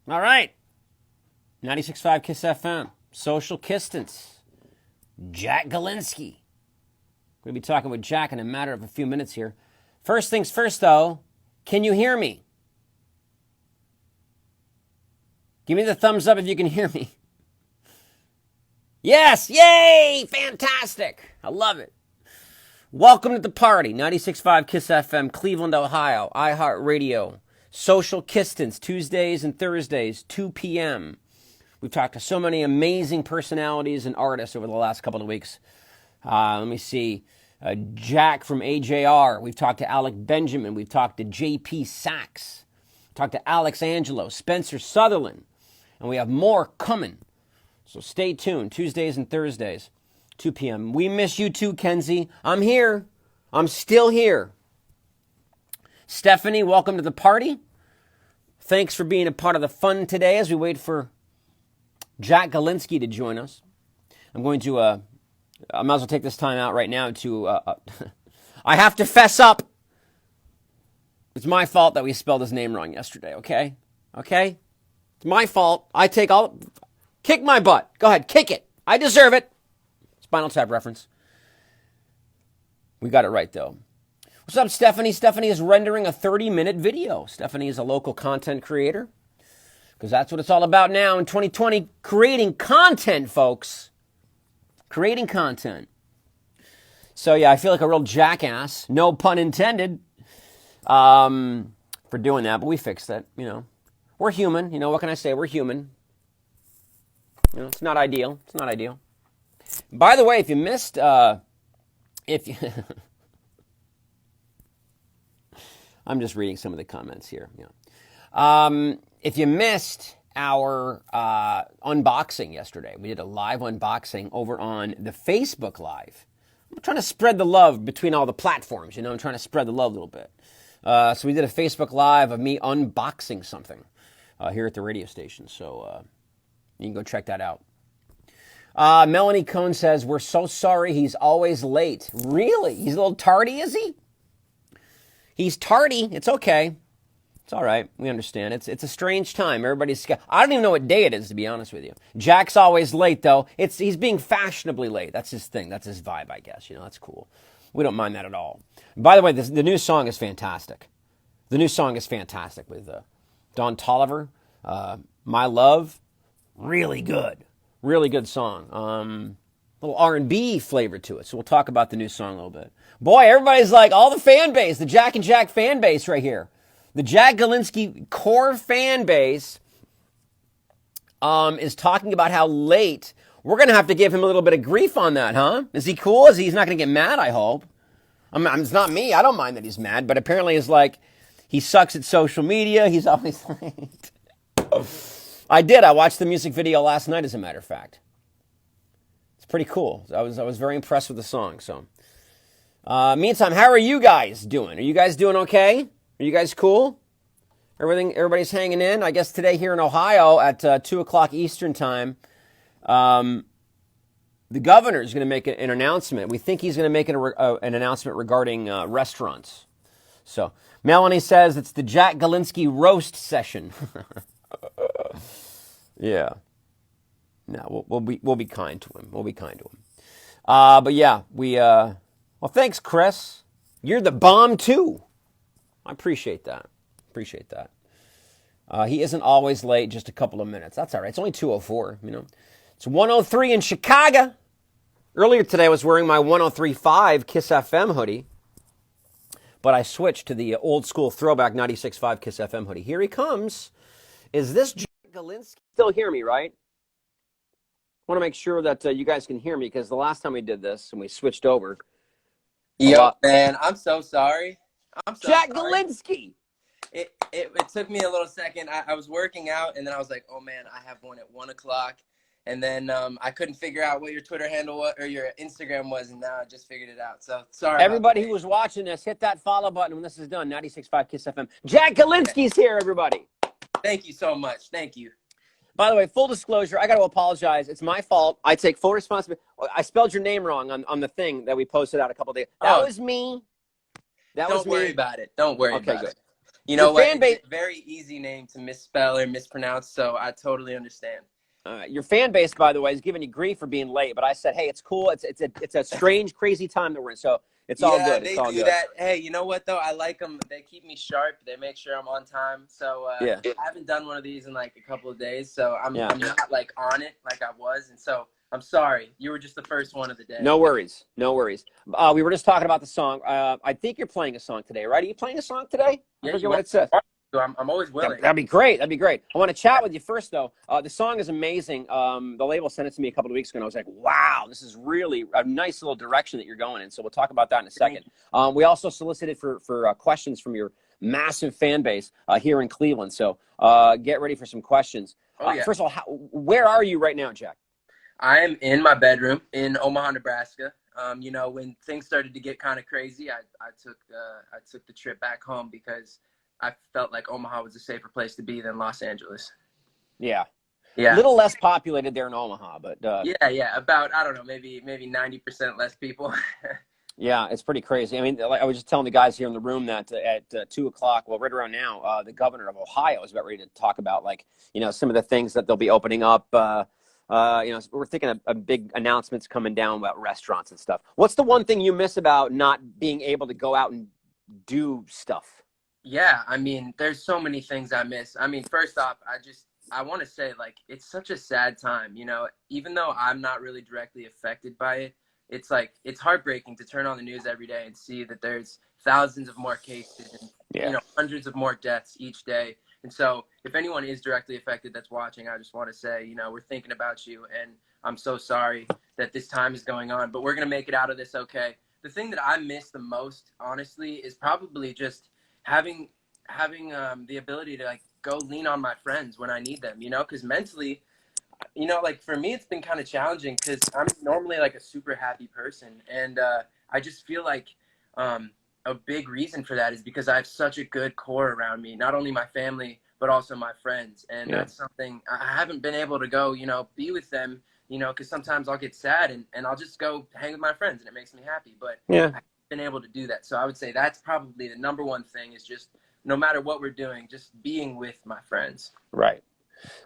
All right. 96.5 KISS FM. Social Kistance. Jack Gilinsky. We're going to be talking with Jack in a matter of a few minutes here. First things first, though. Can you hear me? Give me the thumbs up if you can hear me. Yes! Yay! Fantastic! I love it. Welcome to the party. 96.5 KISS FM, Cleveland, Ohio. iHeartRadio. Social Kistance, Tuesdays and Thursdays, 2 p.m. We've talked to so many amazing personalities and artists over the last couple of weeks. Let me see. Jack from AJR. We've talked to Alec Benjamin. We've talked to JP Sachs. Talked to Alex Angelo, Spencer Sutherland. And we have more coming. So stay tuned. Tuesdays and Thursdays, 2 p.m. We miss you too, Kenzie. I'm here. I'm still here. Stephanie, welcome to the party. Thanks for being a part of the fun today as we wait for Jack Gilinsky to join us. I'm going to, I might as well take this time out right now to, I have to fess up. It's my fault that we spelled his name wrong yesterday, okay? Okay? It's my fault. Kick my butt. Go ahead, kick it. I deserve it. Spinal Tap reference. We got it right, though. What's up, Stephanie? Stephanie is rendering a 30-minute video. Stephanie is a local content creator, because that's what it's all about now in 2020, creating content, folks. Creating content. So, yeah, I feel like a real jackass, no pun intended, for doing that, but we fixed it, you know. We're human, you know, what can I say? We're human. You know, it's not ideal. It's not ideal. By the way, if you missed, I'm just reading some of the comments here. Yeah. If you missed our unboxing yesterday, we did a live unboxing over on the Facebook Live. I'm trying to spread the love between all the platforms, you know. I'm trying to spread the love a little bit. So we did a Facebook Live of me unboxing something here at the radio station. So you can go check that out. Melanie Cohn says, we're so sorry he's always late. Really? He's a little tardy, is he? He's tardy. It's okay. It's all right. We understand. It's a strange time. Everybody's... I don't even know what day it is, to be honest with you. Jack's always late, though. He's being fashionably late. That's his thing. That's his vibe, I guess. You know, that's cool. We don't mind that at all. By the way, the new song is fantastic. The new song is fantastic with Don Toliver. My Love. Really good. Really good song. Little R&B flavor to it. So we'll talk about the new song a little bit. Boy, everybody's like, all the fan base, the Jack and Jack fan base right here. The Jack Gilinsky core fan base is talking about how late. We're going to have to give him a little bit of grief on that, huh? Is he cool? He's not going to get mad, I hope. It's not me. I don't mind that he's mad, but apparently it's like he sucks at social media. He's always late. I watched the music video last night, as a matter of fact. It's pretty cool. I was very impressed with the song. So, meantime, how are you guys doing? Are you guys doing okay? Are you guys cool? Everybody's hanging in. I guess today here in Ohio at 2 o'clock Eastern time, the governor is going to make an announcement. We think he's going to make an announcement regarding restaurants. So, Melanie says it's the Jack Gilinsky roast session. Yeah. No, we'll be kind to him. We'll be kind to him. But yeah, well, thanks, Chris. You're the bomb too. I appreciate that. Appreciate that. He isn't always late, just a couple of minutes. That's all right. It's only 2:04, you know. It's 1:03 in Chicago. Earlier today, I was wearing my 103.5 KISS FM hoodie, but I switched to the old school throwback 96.5 KISS FM hoodie. Here he comes. Is this Jack Gilinsky? Still hear me, right? I want to make sure that you guys can hear me, because the last time we did this and we switched over. Yo, man, I'm so sorry. Jack Gilinsky. It took me a little second. I was working out, and then I was like, oh, man, I have one at 1 o'clock. And then I couldn't figure out what your Twitter handle was, or your Instagram was, and now I just figured it out. So sorry. Everybody who was watching this, hit that follow button when this is done. 96.5 KISS FM. Jack Gilinsky's here, everybody. Thank you so much. Thank you. By the way, full disclosure, I got to apologize. It's my fault. I take full responsibility. I spelled your name wrong on the thing that we posted out a couple days. That was me. Don't worry about it. Don't worry about it. You Your know what? fan It's base, a very easy name to misspell or mispronounce, so I totally understand. your fan base, by the way, is giving you grief for being late. But I said, hey, it's cool. It's a strange, crazy time that we're in. So it's all Yeah, good. It's they all do good. that. Hey, you know what though? I like them. They keep me sharp. They make sure I'm on time. So Yeah, I haven't done one of these in like a couple of days. So yeah. I'm not like on it like I was. And so I'm sorry. You were just the first one of the day. No worries. No worries. We were just talking about the song. I think you're playing a song today, right? Are you playing a song today? I Yeah, forget you what want? it says. I'm always willing. That'd be great. That'd be great. I want to chat with you first, though. The song is amazing. The label sent it to me a couple of weeks ago, and I was like, wow, this is really a nice little direction that you're going in. So we'll talk about that in a second. We also solicited for questions from your massive fan base here in Cleveland. So get ready for some questions. Oh yeah. First of all, where are you right now, Jack? I am in my bedroom in Omaha, Nebraska. You know, when things started to get kind of crazy, I took the trip back home because I felt like Omaha was a safer place to be than Los Angeles. Yeah. A Yeah. little less populated there in Omaha, but Yeah. About, I don't know, maybe 90% less people. yeah, it's pretty crazy. I mean, like I was just telling the guys here in the room that at 2:00, well, right around now, the governor of Ohio is about ready to talk about, like, you know, some of the things that they'll be opening up. You know, we're thinking of big announcements coming down about restaurants and stuff. What's the one thing you miss about not being able to go out and do stuff? Yeah, I mean, there's so many things I miss. I mean, first off, I want to say like it's such a sad time, you know, even though I'm not really directly affected by it, it's like it's heartbreaking to turn on the news every day and see that there's thousands of more cases and Yeah. hundreds of more deaths each day. And so, if anyone is directly affected that's watching, I just want to say, you know, we're thinking about you and I'm so sorry that this time is going on, but we're going to make it out of this okay. The thing that I miss the most, honestly, is probably just having the ability to like go lean on my friends when I need them, you know, because mentally, you know, like for me, it's been kind of challenging because I'm normally like a super happy person, and I just feel like a big reason for that is because I have such a good core around me, not only my family but also my friends, and Yeah. that's something I haven't been able to go, you know, be with them, you know, because sometimes I'll get sad and I'll just go hang with my friends and it makes me happy, but Yeah. I haven't been able to do that. So I would say that's probably the number one thing is just no matter what we're doing, just being with my friends. Right.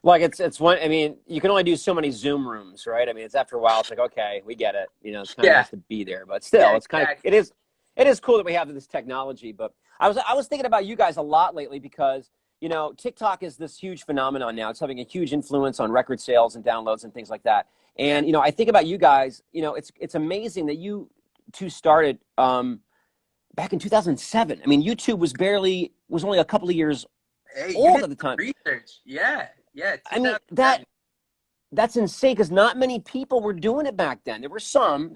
Like it's one. I mean, you can only do so many Zoom rooms, right? I mean, it's after a while, it's like, okay, we get it. You know, it's kind of Yeah, nice to be there, but yeah, still, it's kind of exactly. it is cool that we have this technology. But I was thinking about you guys a lot lately because, you know, TikTok is this huge phenomenon now. It's having a huge influence on record sales and downloads and things like that. Yeah. And you know, I think about you guys. You know, it's amazing that you two started back in 2007. I mean, YouTube was only a couple of years Hey, you old did at the some time. research. Yeah, yeah, I mean, 2007. that's insane because not many people were doing it back then. There were some,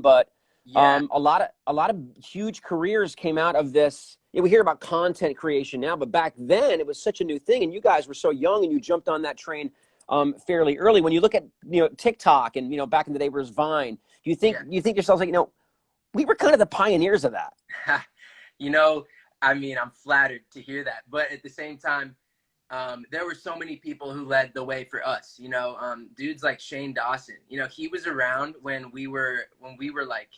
but Yeah, a lot of huge careers came out of this. Yeah, we hear about content creation now, but back then it was such a new thing, and you guys were so young, and you jumped on that train fairly early. When you look at, you know, TikTok and, you know, back in the day was Vine, yeah. you think to yourselves like, you know, we were kind of the pioneers of that. You know, I mean, I'm flattered to hear that, but at the same time, there were so many people who led the way for us. You know, dudes like Shane Dawson. You know, he was around when we were like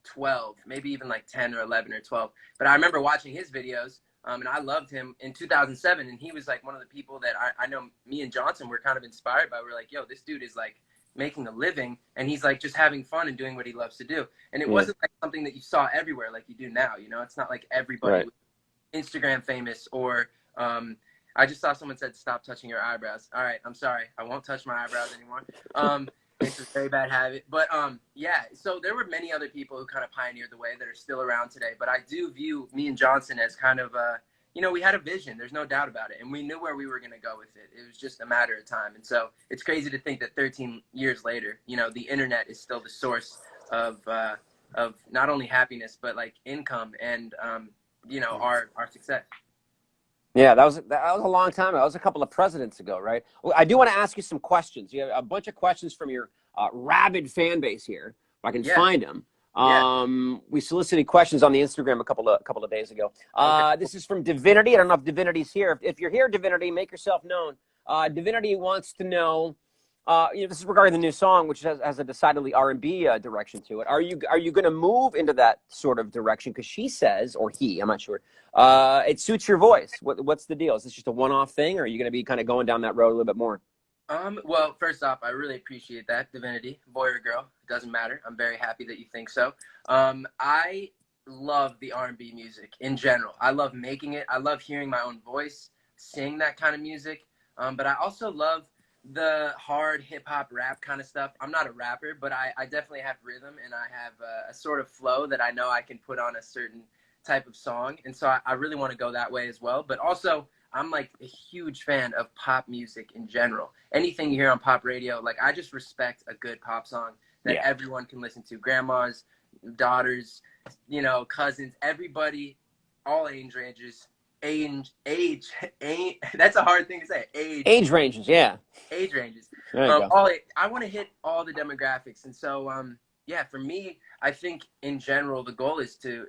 12, maybe even like 10 or 11 or 12. But I remember watching his videos, and I loved him in 2007. And he was like one of the people that I know me and Johnson were kind of inspired by. We're like, yo, this dude is like making a living, and he's like just having fun and doing what he loves to do. And it Yeah, wasn't like something that you saw everywhere like you do now. You know, it's not like everybody right. was Instagram famous or I just saw someone said stop touching your eyebrows. All right, I'm sorry. I won't touch my eyebrows anymore. It's a very bad habit. But yeah, so there were many other people who kind of pioneered the way that are still around today. But I do view me and Johnson as kind of you know, we had a vision. There's no doubt about it. And we knew where we were going to go with it. It was just a matter of time. And so it's crazy to think that 13 years later, you know, the internet is still the source of not only happiness, but like income and, you know, our success. Yeah, that was a long time ago. That was a couple of presidents ago, right? Well, I do want to ask you some questions. You have a bunch of questions from your rabid fan base here. If I can Yeah. find them. Yeah. We solicited questions on the Instagram a couple of days ago. Okay. This is from Divinity. I don't know if Divinity's here. If you're here, Divinity, make yourself known. Divinity wants to know This is regarding the new song, which has a decidedly R&B direction to it. Are you going to move into that sort of direction? Because she says, or he, I'm not sure, it suits your voice. What's the deal? Is this just a one-off thing, or are you going to be kind of going down that road a little bit more? Well, first off, I really appreciate that, Divinity, boy or girl, it doesn't matter. I'm very happy that you think so. I love the R&B music in general. I love making it. I love hearing my own voice sing that kind of music. But I also love the hard hip hop rap kind of stuff. I'm not a rapper, but I definitely have rhythm, and I have a sort of flow that I know I can put on a certain type of song. And so I really want to go that way as well. But also, I'm like a huge fan of pop music in general. Anything you hear on pop radio, like I just respect a good pop song that everyone can listen to. Grandmas, daughters, cousins, everybody, all age ranges. That's a hard thing to say. Age ranges, yeah. Age ranges. There you go. I want to hit all the demographics, and so for me, I think in general the goal is to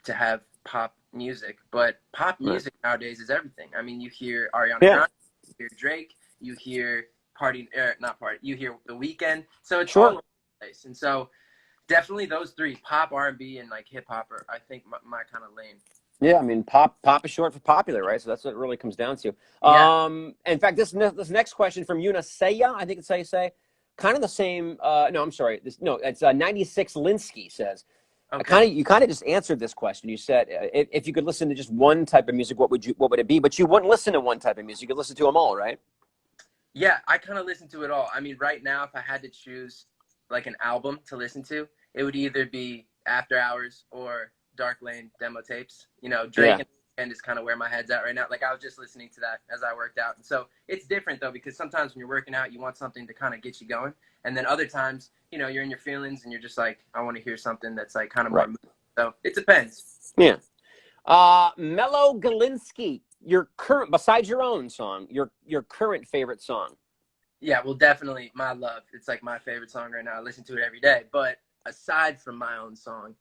have pop music, but pop music nowadays is everything. I mean, you hear Ariana Grande, you hear Drake, you hear you hear The Weeknd, so it's all over the place. And so definitely those three, pop, R&B, and like hip hop, are I think my kind of lane. Yeah, I mean, pop is short for popular, right? So that's what it really comes down to. Yeah. In fact, this next question from Yunaseya, I think it's how you say, kind of the same. No, I'm sorry. It's 96 Linsky says. Okay. You kind of just answered this question. You said if you could listen to just one type of music, what would it be? But you wouldn't listen to one type of music. You could listen to them all, right? Yeah, I kind of listen to it all. I mean, right now, if I had to choose like an album to listen to, it would either be After Hours or Dark Lane demo tapes. Drake and The Weeknd is kind of where my head's at right now. Like, I was just listening to that as I worked out. And so it's different, though, because sometimes when you're working out, you want something to kind of get you going. And then other times, you're in your feelings and you're just like, I want to hear something that's like kind of more moving. So it depends. Yeah. Mellow Gilinsky, besides your own song, your current favorite song. Yeah, well, definitely My Love. It's like my favorite song right now. I listen to it every day. But aside from my own song,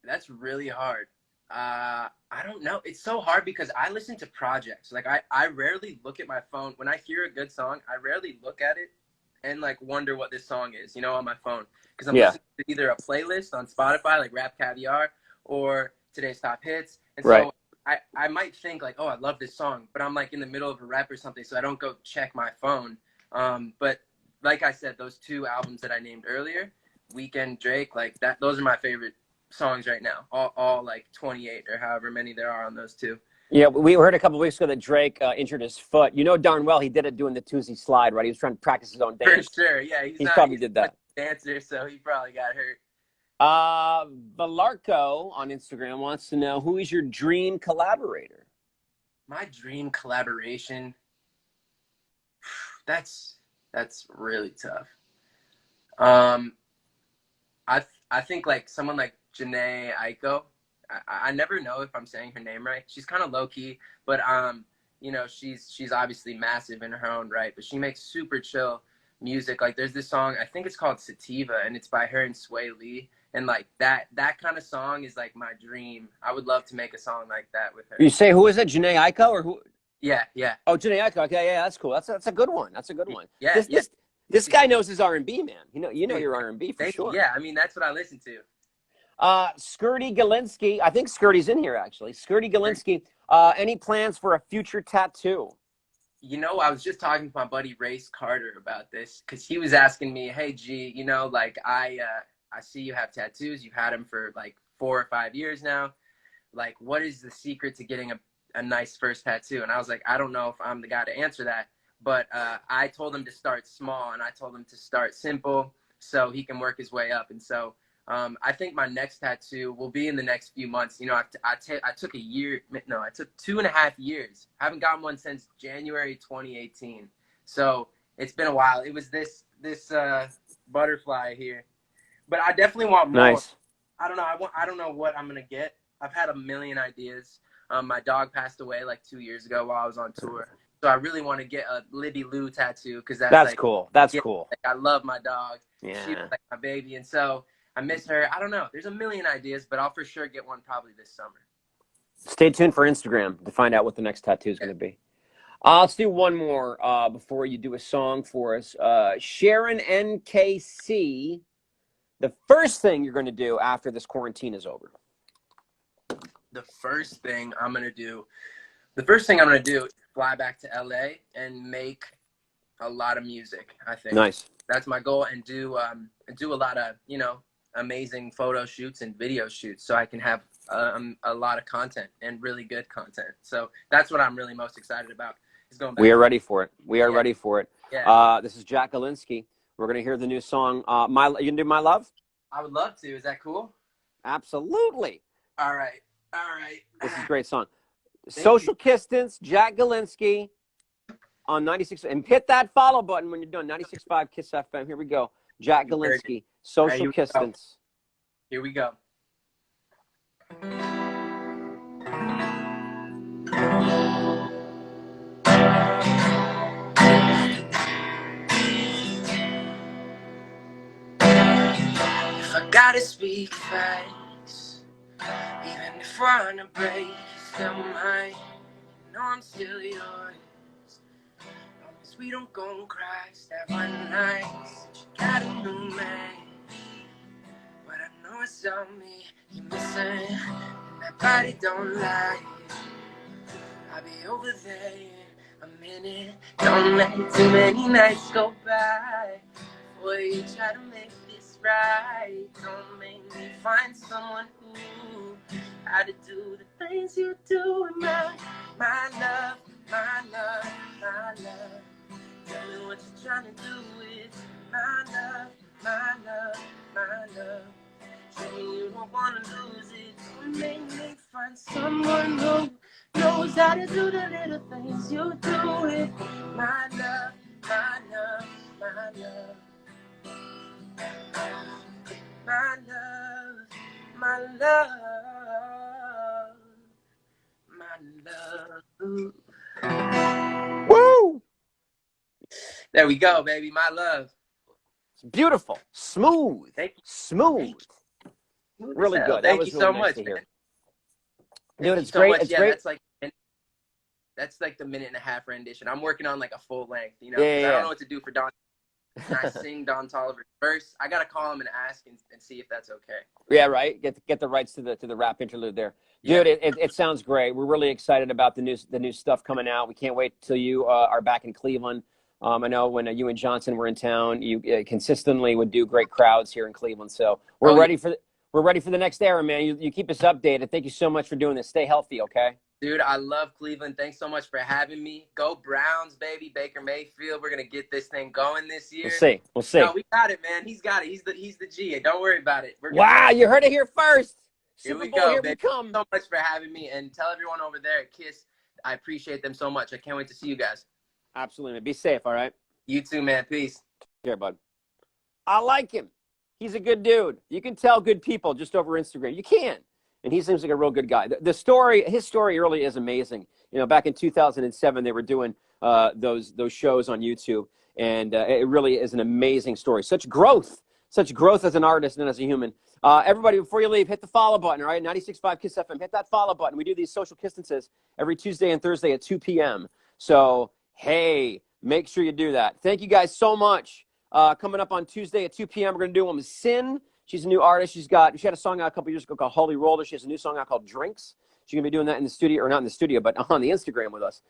that's really hard. I don't know. It's so hard because I listen to projects. Like I rarely look at my phone. When I hear a good song, I rarely look at it and like wonder what this song is, on my phone. Because I'm listening to either a playlist on Spotify, like Rap Caviar, or Today's Top Hits. And so I might think like, oh, I love this song, but I'm like in the middle of a rap or something, so I don't go check my phone. But like I said, those two albums that I named earlier, Weeknd, Drake, like that, those are my favorite songs right now. All like 28 or however many there are on those two. Yeah, we heard a couple of weeks ago that Drake injured his foot. You know darn well he did it doing the Tuesday slide, right? He was trying to practice his own dance. For sure, yeah. He probably did that. A dancer, so he probably got hurt. Valarco on Instagram wants to know, who is your dream collaborator? My dream collaboration? That's really tough. I think like someone like Janae Aiko. I never know if I'm saying her name right. She's kind of low key, but she's obviously massive in her own right. But she makes super chill music. Like there's this song, I think it's called Sativa, and it's by her and Sway Lee. And like that kind of song is like my dream. I would love to make a song like that with her. You say, who is it? Janae Aiko or who? Yeah. Oh, Janae Aiko. Okay, yeah, that's cool. That's a good one. That's a good one. Yeah. This guy knows his R&B, man. You know your R&B for sure. Yeah, I mean that's what I listen to. Skirty Gilinsky. I think Skirty's in here actually. Skirty Gilinsky. Any plans for a future tattoo? I was just talking to my buddy Race Carter about this because he was asking me, hey G, like I see you have tattoos. You've had them for like 4 or 5 years now. Like, what is the secret to getting a nice first tattoo? And I was like, I don't know if I'm the guy to answer that. But I told him to start small, and I told him to start simple so he can work his way up. And so I think my next tattoo will be in the next few months. I took a year. No, I took 2.5 years. I haven't gotten one since January 2018. So it's been a while. It was this butterfly here. But I definitely want more. Nice. I don't know. I don't know what I'm going to get. I've had a million ideas. My dog passed away like 2 years ago while I was on tour. So I really want to get a Libby Lou tattoo because that's like, cool. That's cool. Like, I love my dog. Yeah. She was like my baby. And so I miss her. I don't know. There's a million ideas, but I'll for sure get one probably this summer. Stay tuned for Instagram to find out what the next tattoo is going to be. Let's do one more before you do a song for us. Sharon NKC, the first thing you're going to do after this quarantine is over. The first thing I'm gonna do is fly back to LA and make a lot of music. I think Nice. that's my goal, and do a lot of amazing photo shoots and video shoots, so I can have a lot of content and really good content. So that's what I'm really most excited about. Is going back. We are ready for it. We are Yeah. ready for it. Yeah. This is Jack Gilinsky. We're going to hear the new song. You can do My Love? I would love to. Is that cool? Absolutely. All right. All right. This is a great song. Thank Social you. Distance, Jack Gilinsky on 96. And hit that follow button when you're done. 96.5 Kiss FM. Here we go. Jack Gilinsky, Social Right, Distance. Here we go. If I gotta speak facts, even if we're on a break, you still mine. You know I'm still yours. Promise we don't go and crash that one night. You got a new man, but I know it's on me. You're missing, and that body don't lie. I'll be over there in a minute. Don't let too many nights go by before you try to make this right. Don't make me find someone who how to do the things you do. My love, my love, my love. Tell me what you're trying to do with my love, my love, my love. Show me you don't wanna lose it. Don't make me find someone who knows how to do the little things you do with my love, my love, my love. My love, my love, my love. Woo! There we go, baby. My love. It's beautiful. Smooth. Thank you. Smooth. Really good. Thank you so much, man. Dude, it's great. It's great. That's like the minute and a half rendition. I'm working on like a full length, Yeah. I don't know what to do for Don. Can I sing Don Toliver's verse? I gotta call him and ask and see if that's okay. Yeah, right. Get the rights to the rap interlude there, dude. Yeah. It sounds great. We're really excited about the new stuff coming out. We can't wait till you are back in Cleveland. I know when you and Johnson were in town, you consistently would do great crowds here in Cleveland. So we're ready for the next era, man. You keep us updated. Thank you so much for doing this. Stay healthy, okay? Dude, I love Cleveland. Thanks so much for having me. Go Browns, baby. Baker Mayfield. We're gonna get this thing going this year. We'll see. No, we got it, man. He's got it. He's the G. Don't worry about it. Wow, you heard it here first. Here Super we Bowl, go, here baby. we come. Thanks so much for having me, and tell everyone over there at KISS I appreciate them so much. I can't wait to see you guys. Absolutely. Be safe, all right? You too, man. Peace. Here, bud. I like him. He's a good dude. You can tell good people just over Instagram. You can. And he seems like a real good guy. His story early is amazing. Back in 2007, they were doing those shows on YouTube, and it really is an amazing story. Such growth as an artist and as a human. Everybody, before you leave, hit the follow button, all right? 96.5 Kiss FM. Hit that follow button. We do these social distances every Tuesday and Thursday at 2 p.m. So, hey, make sure you do that. Thank you guys so much. Coming up on Tuesday at 2 p.m., we're going to do one with Sin. She's a new artist. She had a song out a couple years ago called Holy Roller. She has a new song out called Drinks. She's going to be doing that in the studio, or not in the studio, but on the Instagram with us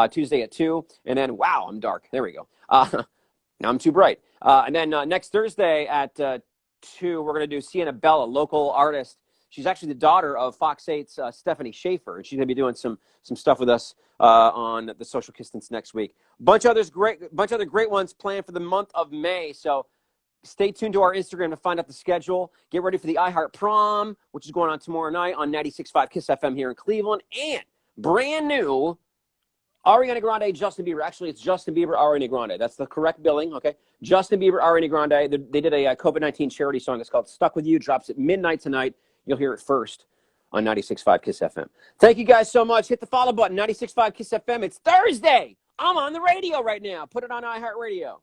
Tuesday at 2. And then, wow, I'm dark. There we go. Now I'm too bright. And then next Thursday at 2, we're going to do Sienna Bella, local artist. She's actually the daughter of Fox 8's Stephanie Schaefer, and she's going to be doing some stuff with us on the Social Distance next week. Bunch of other great ones planned for the month of May. So stay tuned to our Instagram to find out the schedule. Get ready for the iHeart Prom, which is going on tomorrow night on 96.5 Kiss FM here in Cleveland, and brand new Ariana Grande, Justin Bieber. Actually, it's Justin Bieber, Ariana Grande. That's the correct billing, okay? Justin Bieber, Ariana Grande. They did a COVID-19 charity song. It's called Stuck With You. Drops at midnight tonight. You'll hear it first on 96.5 Kiss FM. Thank you guys so much. Hit the follow button, 96.5 Kiss FM. It's Thursday. I'm on the radio right now. Put it on iHeartRadio.